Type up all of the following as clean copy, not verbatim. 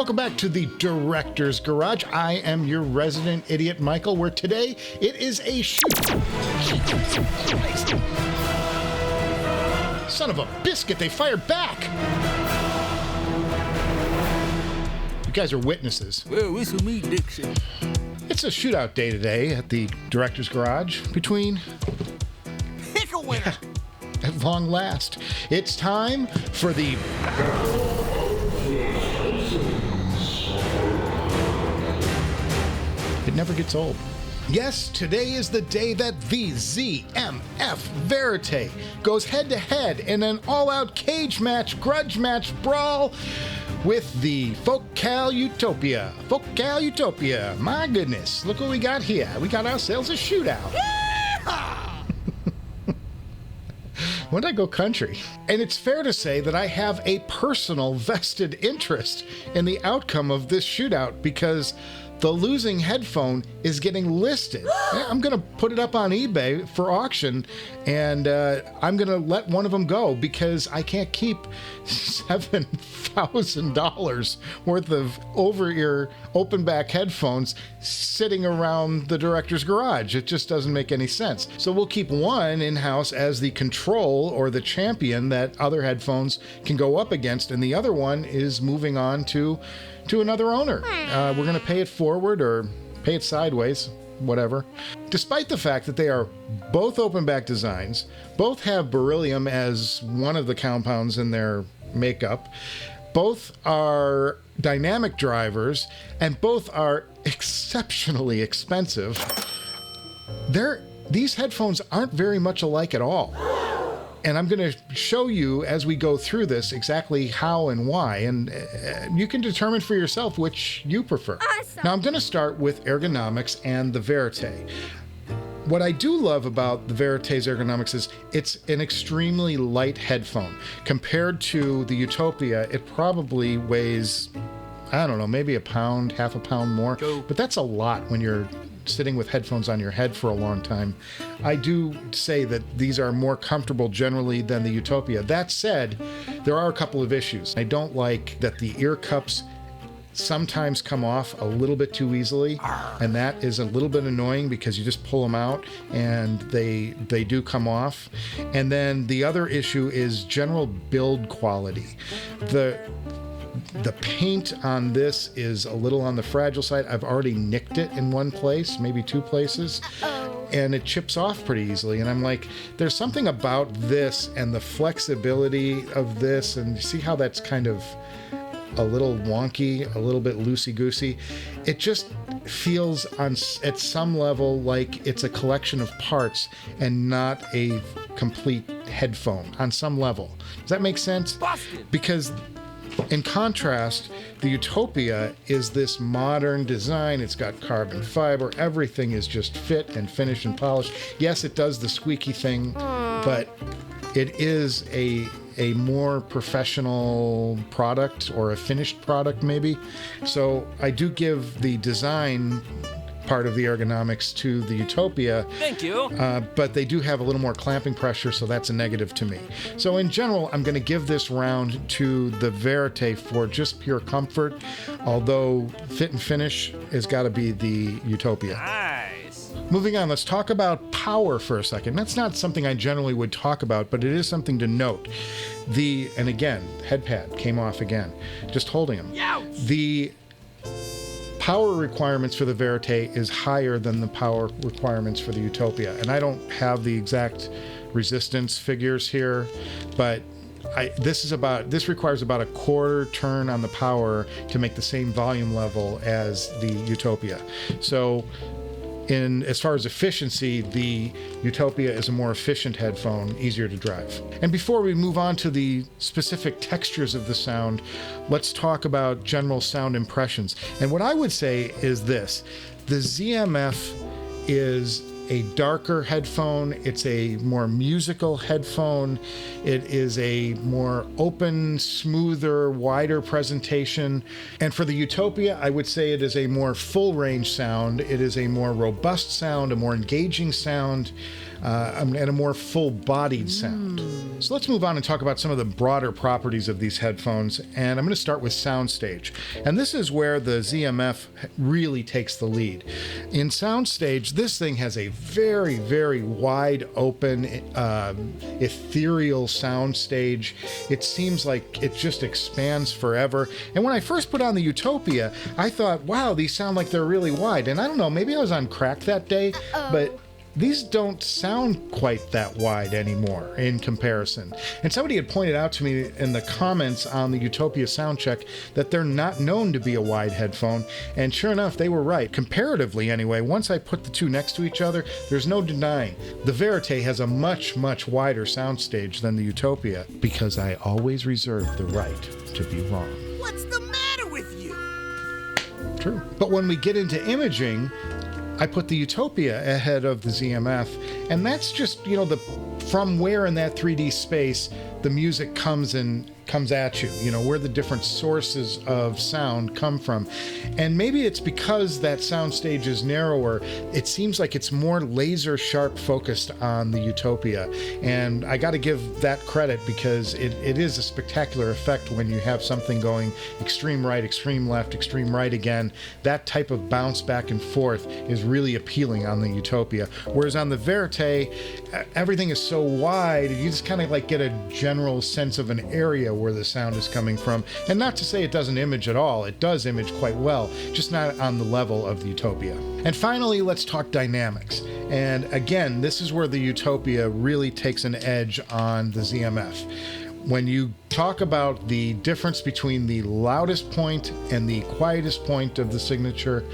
Welcome back to the Director's Garage. I am your resident idiot, Michael, where today it is a shootout. Son of a biscuit, they fired back. You guys are witnesses. Well, whistle me, Dixon. It's a shootout day today at the Director's Garage between... Pick a winner. At long last, it's time for the... It never gets old. Yes, today is the day that the ZMF Verite goes head-to-head in an all-out cage match, grudge match brawl with the Focal Utopia. Focal Utopia. My goodness, look what we got here. We got ourselves a shootout. When did I go country? And it's fair to say that I have a personal vested interest in the outcome of this shootout because the losing headphone is getting listed. I'm going to put it up on eBay for auction, and I'm going to let one of them go because I can't keep $7,000 worth of over-ear open-back headphones sitting around the Director's Garage. It just doesn't make any sense. So we'll keep one in-house as the control or the champion that other headphones can go up against, and the other one is moving on to another owner. We're going to pay it forward or pay it sideways, whatever. Despite the fact that they are both open back designs, both have beryllium as one of the compounds in their makeup, both are dynamic drivers, and both are exceptionally expensive, these headphones aren't very much alike at all. And I'm going to show you as we go through this exactly how and why, and you can determine for yourself which you prefer. Awesome. Now I'm going to start with ergonomics and the Verite. What I do love about the Verite's ergonomics is it's an extremely light headphone. Compared to the Utopia, it probably weighs, I don't know, maybe a pound, half a pound more, but that's a lot when you're sitting with headphones on your head for a long time. I do say that these are more comfortable generally than the Utopia. That said, there are a couple of issues. I don't like that the ear cups sometimes come off a little bit too easily, and that is a little bit annoying because you just pull them out and they do come off. And then the other issue is general build quality. The paint on this is a little on the fragile side. I've already nicked it in one place, maybe two places, and it chips off pretty easily. And I'm like, there's something about this and the flexibility of this, and you see how that's kind of a little wonky, a little bit loosey-goosey. It just feels at some level like it's a collection of parts and not a complete headphone on some level. Does that make sense? Busted. Because in contrast, the Utopia is this modern design. It's got carbon fiber. Everything is just fit and finished and polished. Yes, it does the squeaky thing, but it is a more professional product, or a finished product maybe. So I do give the design part of the ergonomics to the Utopia. Thank you. But they do have a little more clamping pressure, so that's a negative to me. So in general, I'm going to give this round to the Verite for just pure comfort, although fit and finish has got to be the Utopia. Nice. Moving on, let's talk about power for a second. That's not something I generally would talk about, but it is something to note. And again, head pad came off again, just holding them. Youch. The power requirements for the Verite is higher than the power requirements for the Utopia. And I don't have the exact resistance figures here, but this requires about a quarter turn on the power to make the same volume level as the Utopia. So as far as efficiency, the Utopia is a more efficient headphone, easier to drive. And before we move on to the specific textures of the sound, let's talk about general sound impressions. And what I would say is this: the ZMF is a darker headphone. It's a more musical headphone. It is a more open, smoother, wider presentation. And for the Utopia, I would say it is a more full range sound. It is a more robust sound, a more engaging sound. and a more full-bodied sound. So let's move on and talk about some of the broader properties of these headphones, and I'm going to start with SoundStage. And this is where the ZMF really takes the lead. In SoundStage, this thing has a very, very wide open, ethereal soundstage. It seems like it just expands forever. And when I first put on the Utopia, I thought, wow, these sound like they're really wide. And I don't know, maybe I was on crack that day, but these don't sound quite that wide anymore in comparison. And somebody had pointed out to me in the comments on the Utopia soundcheck that they're not known to be a wide headphone. And sure enough, they were right. Comparatively anyway, once I put the two next to each other, there's no denying. The Verite has a much, much wider soundstage than the Utopia, because I always reserve the right to be wrong. What's the matter with you? True. But when we get into imaging, I put the Utopia ahead of the ZMF, and that's just, you know, from where in that 3D space the music comes at you, you know, where the different sources of sound come from. And maybe it's because that soundstage is narrower, it seems like it's more laser sharp focused on the Utopia. And I got to give that credit, because it is a spectacular effect when you have something going extreme right, extreme left, extreme right again. That type of bounce back and forth is really appealing on the Utopia. Whereas on the Verite, everything is so wide, you just kind of like get a general sense of an area where the sound is coming from. And not to say it doesn't image at all, it does image quite well, just not on the level of the Utopia. And finally, let's talk dynamics. And again, this is where the Utopia really takes an edge on the ZMF. When you talk about the difference between the loudest point and the quietest point of the signature,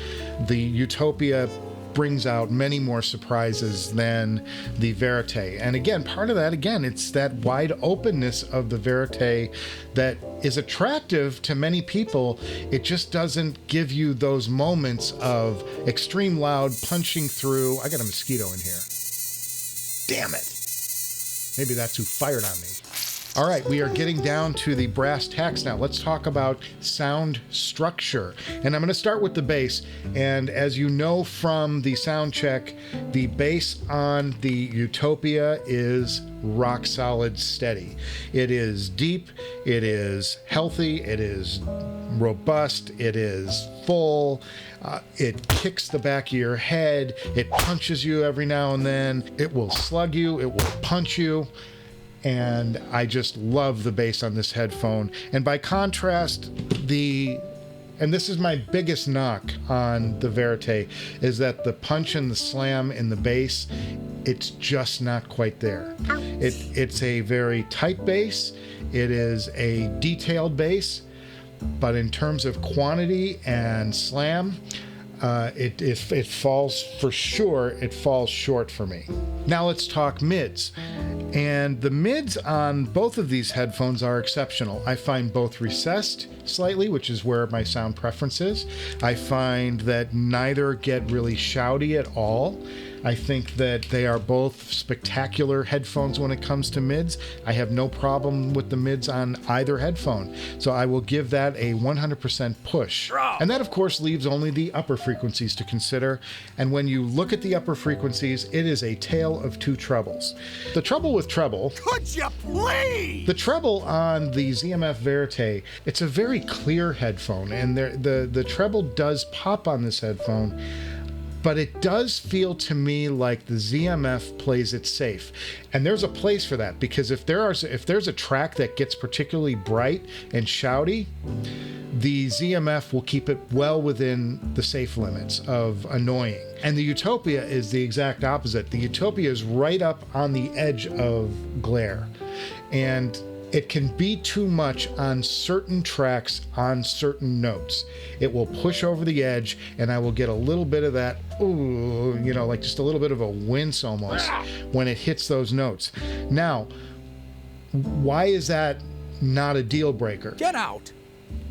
the Utopia brings out many more surprises than the Verite. And again, part of that, it's that wide openness of the Verite that is attractive to many people. It just doesn't give you those moments of extreme loud punching through. I got a mosquito in here. Damn it. Maybe that's who fired on me. All right, we are getting down to the brass tacks now. Let's talk about sound structure. And I'm going to start with the bass. And as you know from the sound check, the bass on the Utopia is rock solid steady. It is deep, it is healthy, it is robust, it is full. It kicks the back of your head. It punches you every now and then. It will slug you. It will punch you. And I just love the bass on this headphone. And by contrast, and this is my biggest knock on the Verite, is that the punch and the slam in the bass, it's just not quite there. It's a very tight bass. It is a detailed bass, but in terms of quantity and slam, it falls for sure. It falls short for me. Now let's talk mids. And the mids on both of these headphones are exceptional. I find both recessed slightly, which is where my sound preference is. I find that neither get really shouty at all. I think that they are both spectacular headphones when it comes to mids. I have no problem with the mids on either headphone. So I will give that a 100% push. And that, of course, leaves only the upper frequencies to consider. And when you look at the upper frequencies, it is a tale of two trebles. The trouble with treble... Could you please? The treble on the ZMF Verite, it's a very clear headphone. And the treble does pop on this headphone. But it does feel to me like the ZMF plays it safe. And there's a place for that, because if there's a track that gets particularly bright and shouty, the ZMF will keep it well within the safe limits of annoying. And the Utopia is the exact opposite. The Utopia is right up on the edge of glare. And it can be too much on certain tracks, on certain notes. It will push over the edge, and I will get a little bit of that, ooh, you know, like just a little bit of a wince almost when it hits those notes. Now, why is that not a deal breaker? Get out.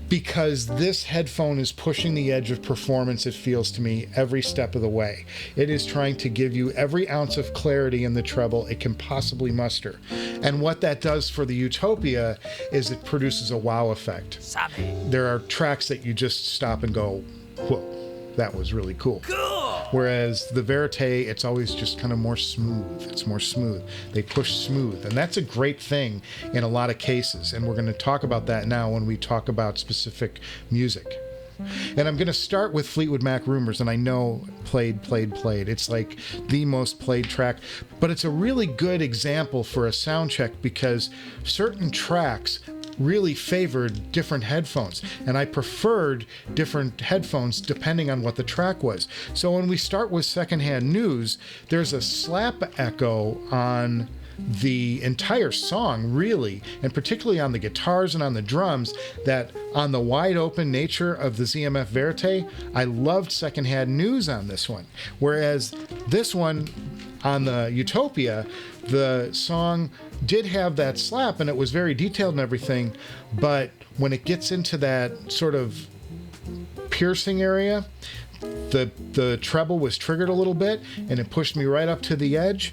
Because this headphone is pushing the edge of performance, it feels to me, every step of the way. It is trying to give you every ounce of clarity in the treble it can possibly muster. And what that does for the Utopia is it produces a wow effect. Sabe. There are tracks that you just stop and go, whoa, that was really cool. Cool. whereas the Verite, it's always just kind of more smooth. It's more smooth. They push smooth, and that's a great thing in a lot of cases, and we're going to talk about that now when we talk about specific music. And I'm going to start with Fleetwood Mac Rumors, and I know played. It's like the most played track, but it's a really good example for a sound check because certain tracks really favored different headphones, and I preferred different headphones depending on what the track was. So when we start with Secondhand News, there's a slap echo on the entire song, really, and particularly on the guitars and on the drums, that on the wide open nature of the ZMF Verite, I loved Secondhand News on this one. Whereas this one on the Utopia, the song did have that slap and it was very detailed and everything, but when it gets into that sort of piercing area, the treble was triggered a little bit and it pushed me right up to the edge,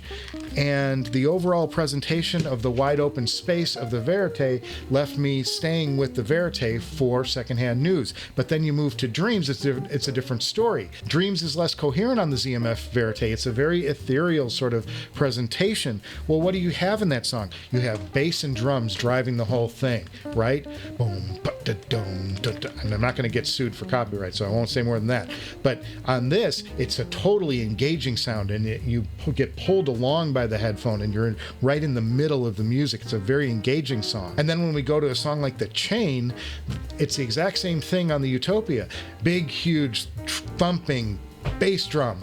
and the overall presentation of the wide open space of the Verite left me staying with the Verite for Secondhand News. But then you move to Dreams, it's a different story. Dreams is less coherent on the ZMF Verite. It's a very ethereal sort of presentation. Well, what do you have in that song? You have bass and drums driving the whole thing, right? Boom, ba-da-dum, da-da. And I'm not going to get sued for copyright, so I won't say more than that. But on this, it's a totally engaging sound, and you get pulled along by the headphone, and you're right in the middle of the music. It's a very engaging song. And then when we go to a song like The Chain, it's the exact same thing on the Utopia. Big, huge, thumping bass drum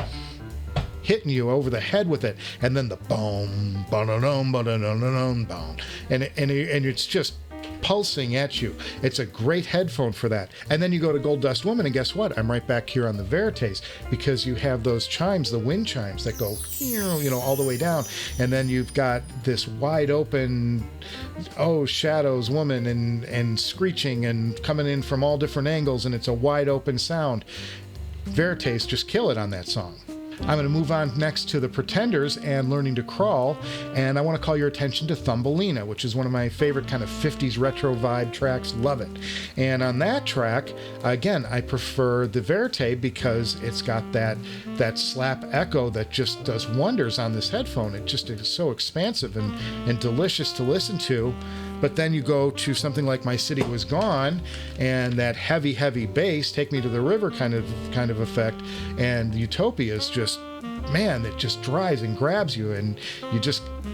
hitting you over the head with it, and then the boom, ba-da-dum, ba-da-dum, boom, and it's just pulsing at you. It's a great headphone for that. And then you go to Gold Dust Woman, and guess what? I'm right back here on the Verites, because you have those chimes, the wind chimes that go, all the way down. And then you've got this wide open, shadows woman and screeching and coming in from all different angles, and it's a wide open sound. Verites just kill it on that song. I'm going to move on next to the Pretenders and Learning to Crawl, and I want to call your attention to Thumbelina, which is one of my favorite kind of 50s retro vibe tracks. Love it. And on that track, again, I prefer the Verite because it's got that slap echo that just does wonders on this headphone. It just is so expansive and delicious to listen to. But then you go to something like My City Was Gone, and that heavy, heavy bass, Take Me to the River kind of effect, and Utopia is just, man, it just drives and grabs you, and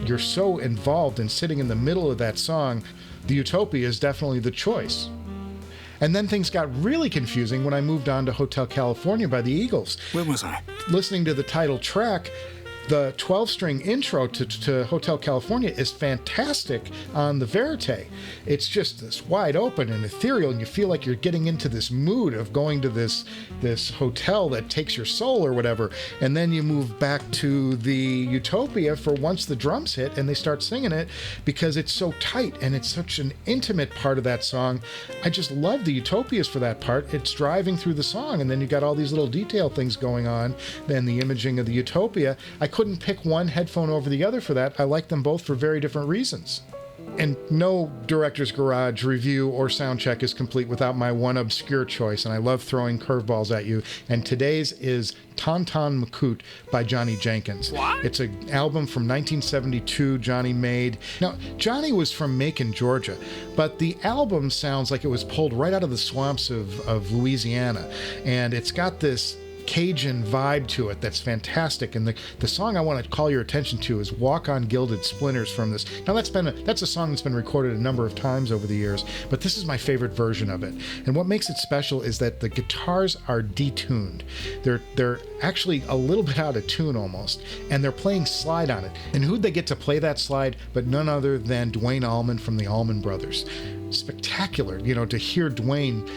you're so involved in sitting in the middle of that song. The Utopia is definitely the choice. And then things got really confusing when I moved on to Hotel California by the Eagles. Where was I? Listening to the title track, the 12-string intro to Hotel California is fantastic on the Verite. It's just this wide open and ethereal, and you feel like you're getting into this mood of going to this hotel that takes your soul or whatever. And then you move back to the Utopia for once the drums hit and they start singing it, because it's so tight and it's such an intimate part of that song. I just love the Utopias for that part. It's driving through the song, and then you got all these little detail things going on. Then the imaging of the Utopia. I couldn't pick one headphone over the other for that. I like them both for very different reasons. And no Director's Garage review or sound check is complete without my one obscure choice, and I love throwing curveballs at you. And today's is Tauntaun Makut by Johnny Jenkins. What? It's an album from 1972 Johnny made. Now, Johnny was from Macon, Georgia, but the album sounds like it was pulled right out of the swamps of Louisiana. And it's got this Cajun vibe to it that's fantastic. And the song I want to call your attention to is Walk on Gilded Splinters from this. Now that's a song that's been recorded a number of times over the years, but this is my favorite version of it. And what makes it special is that the guitars are detuned. They're actually a little bit out of tune almost, and they're playing slide on it. And who'd they get to play that slide but none other than Dwayne Allman from the Allman Brothers. Spectacular, to hear Dwayne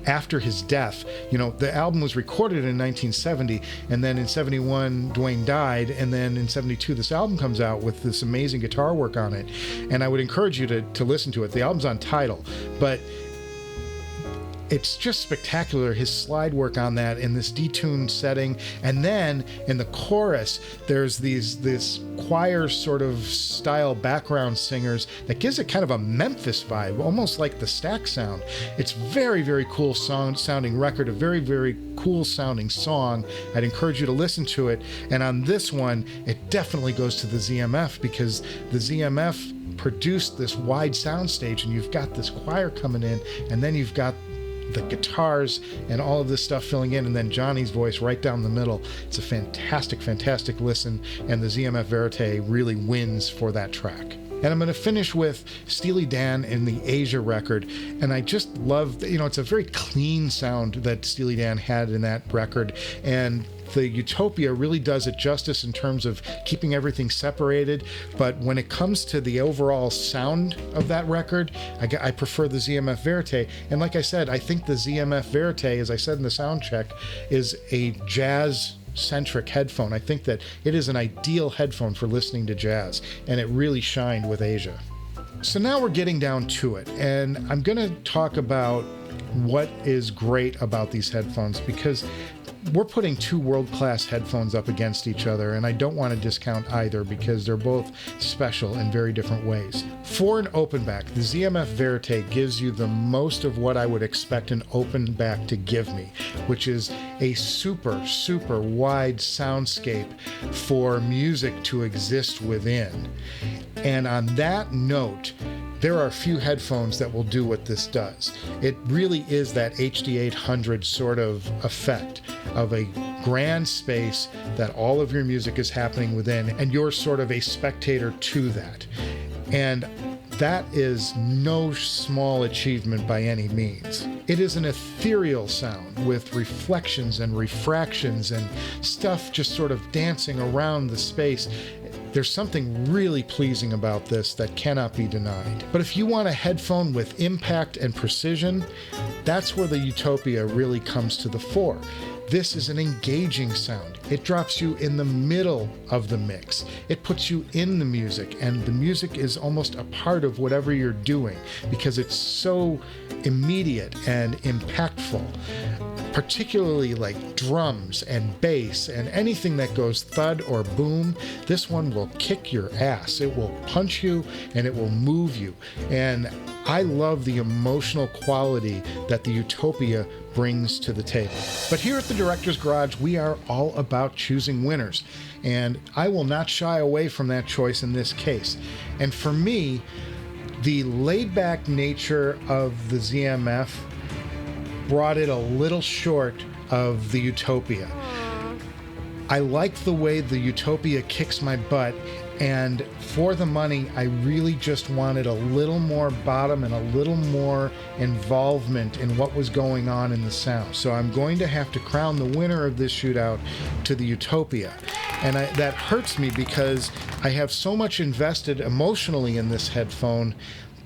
after his death. The album was recorded in 1970, and then in 71 Dwayne died, and then in 72 this album comes out with this amazing guitar work on it. And I would encourage you to listen to it. The album's on Tidal, but it's just spectacular, his slide work on that in this detuned setting. And then in the chorus, there's this choir sort of style background singers that gives it kind of a Memphis vibe, almost like the Stack sound. It's very, very cool sounding record, a very, very cool sounding song. I'd encourage you to listen to it. And on this one, it definitely goes to the ZMF, because the ZMF produced this wide soundstage, and you've got this choir coming in, and then you've got the guitars and all of this stuff filling in, and then Johnny's voice right down the middle. It's a fantastic, fantastic listen, and the ZMF Verite really wins for that track. And I'm going to finish with Steely Dan in the Asia record. And I just love, it's a very clean sound that Steely Dan had in that record. And the Utopia really does it justice in terms of keeping everything separated. But when it comes to the overall sound of that record, I prefer the ZMF Verite. And like I said, I think the ZMF Verite, as I said in the sound check, is a jazz-centric headphone. I think that it is an ideal headphone for listening to jazz, and it really shined with Asia. So now we're getting down to it, and I'm going to talk about what is great about these headphones, because we're putting two world-class headphones up against each other, and I don't want to discount either, because they're both special in very different ways. For an open back, the ZMF Verite gives you the most of what I would expect an open back to give me, which is a super, super wide soundscape for music to exist within. And on that note, there are a few headphones that will do what this does. It really is that HD800 sort of effect of a grand space that all of your music is happening within, and you're sort of a spectator to that. And that is no small achievement by any means. It is an ethereal sound with reflections and refractions and stuff just sort of dancing around the space. There's something really pleasing about this that cannot be denied. But if you want a headphone with impact and precision, that's where the Utopia really comes to the fore. This is an engaging sound. It drops you in the middle of the mix. It puts you in the music, and the music is almost a part of whatever you're doing because it's so immediate and impactful. Particularly like drums and bass and anything that goes thud or boom, this one will kick your ass. It will punch you and it will move you. And I love the emotional quality that the Utopia brings to the table. But here at the Director's Garage, we are all about choosing winners. And I will not shy away from that choice in this case. And for me, the laid-back nature of the ZMF brought it a little short of the Utopia. I like the way the Utopia kicks my butt, and for the money, I really just wanted a little more bottom and a little more involvement in what was going on in the sound. So I'm going to have to crown the winner of this shootout to the Utopia. And that hurts me because I have so much invested emotionally in this headphone,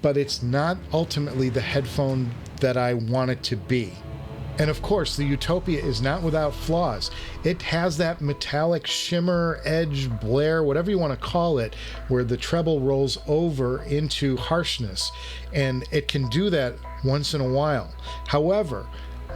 but it's not ultimately the headphone that I want it to be. And of course, the Utopia is not without flaws. It has that metallic shimmer, edge, blare, whatever you want to call it, where the treble rolls over into harshness. And it can do that once in a while. However,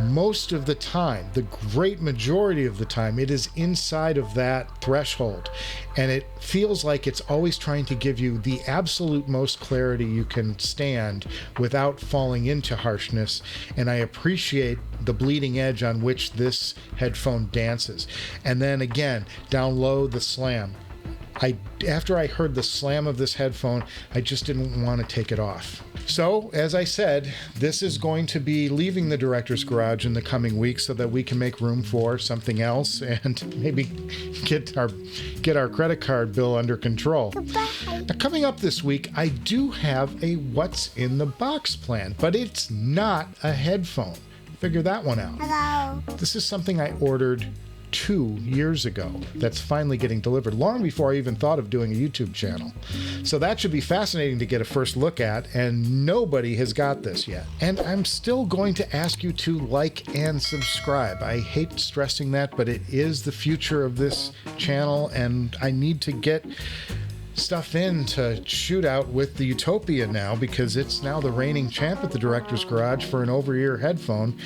most of the time, the great majority of the time, it is inside of that threshold. And it feels like it's always trying to give you the absolute most clarity you can stand without falling into harshness. And I appreciate the bleeding edge on which this headphone dances. And then again, down low, the slam. After I heard the slam of this headphone, I just didn't want to take it off. So, as I said, this is going to be leaving the Director's Garage in the coming weeks so that we can make room for something else and maybe get our credit card bill under control. Now, coming up this week, I do have a What's in the Box plan, but it's not a headphone. Figure that one out. Hello. This is something I ordered 2 years ago that's finally getting delivered, long before I even thought of doing a YouTube channel. So that should be fascinating to get a first look at, and nobody has got this yet. And I'm still going to ask you to like and subscribe. I hate stressing that, but it is the future of this channel, and I need to get stuff in to Shootout with the Utopia now, because it's now the reigning champ at the Director's Garage for an over-ear headphone.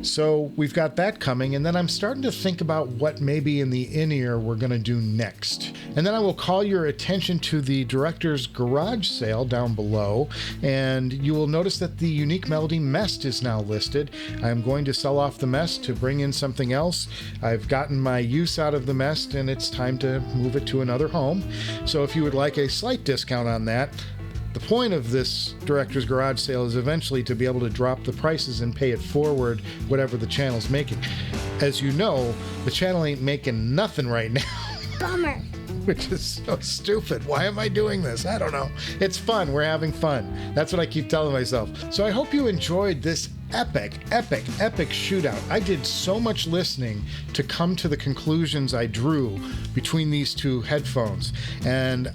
So we've got that coming, and then I'm starting to think about what maybe in the in-ear we're going to do next. And then I will call your attention to the Director's Garage sale down below, and you will notice that the Unique Melody MEST is now listed. I'm going to sell off the MEST to bring in something else. I've gotten my use out of the MEST, and it's time to move it to another home. So if you would like a slight discount on that, the point of this Director's Garage sale is eventually to be able to drop the prices and pay it forward whatever the channel's making. As you know, the channel ain't making nothing right now. Bummer. Which is so stupid. Why am I doing this? I don't know. It's fun. We're having fun. That's what I keep telling myself. So I hope you enjoyed this epic Shootout. I did so much listening to come to the conclusions I drew between these two headphones. And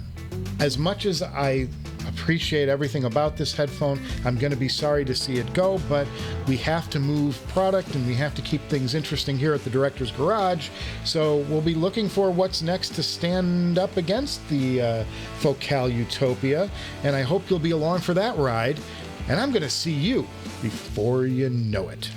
as much as I appreciate everything about this headphone, I'm going to be sorry to see it go, but we have to move product and we have to keep things interesting here at the Director's Garage. So we'll be looking for what's next to stand up against the Focal Utopia, and I hope you'll be along for that ride. And I'm going to see you before you know it.